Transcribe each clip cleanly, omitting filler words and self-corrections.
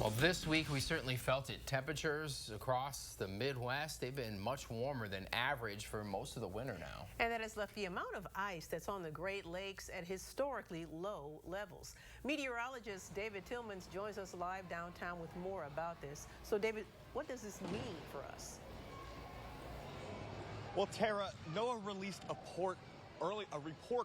Well, this week we certainly felt it. Temperatures across the Midwest, they've been much warmer than average for most of the winter now. And that has left the amount of ice that's on the Great Lakes at historically low levels. Meteorologist David Tillmans joins us live downtown with more about this. So, David, what does this mean for us? Well, Tara, NOAA released a report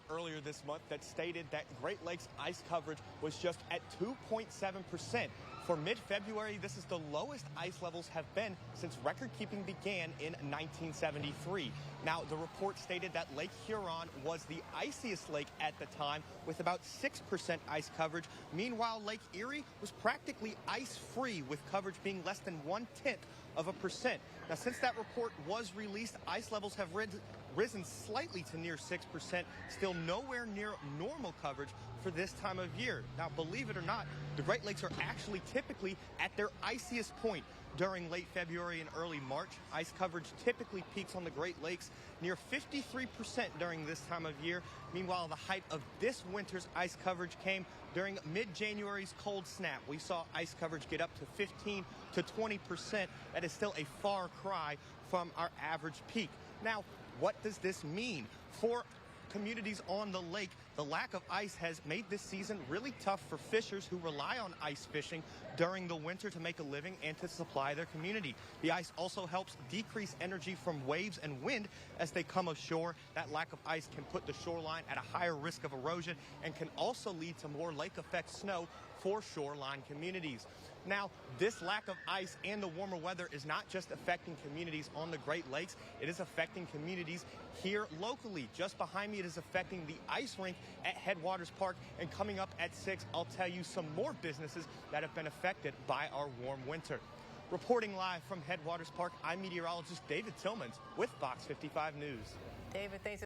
earlier this month that stated that Great Lakes ice coverage was just at 2.7%. For mid-February, this is the lowest ice levels have been since record-keeping began in 1973. Now, the report stated that Lake Huron was the iciest lake at the time with about 6% ice coverage. Meanwhile, Lake Erie was practically ice-free with coverage being less than 0.1%. Now, since that report was released, ice levels have risen slightly to near 6%, still nowhere near normal coverage for this time of year. Now, believe it or not, the Great Lakes are actually typically at their iciest point during late February and early March. Ice coverage typically peaks on the Great Lakes near 53% during this time of year. Meanwhile, the height of this winter's ice coverage came during mid-January's cold snap. We saw ice coverage get up to 15 to 20%. That is still a far cry from our average peak. Now, what does this mean for communities on the lake? The lack of ice has made this season really tough for fishers who rely on ice fishing during the winter to make a living and to supply their community. The ice also helps decrease energy from waves and wind as they come ashore. That lack of ice can put the shoreline at a higher risk of erosion and can also lead to more lake effect snow for shoreline communities. Now, this lack of ice and the warmer weather is not just affecting communities on the Great Lakes, it is affecting communities here locally. Just behind me, it is affecting the ice rink at Headwaters Park. And coming up at 6, I'll tell you some more businesses that have been affected by our warm winter. Reporting live from Headwaters Park, I'm meteorologist David Tillmans with Fox 55 News. David, thanks.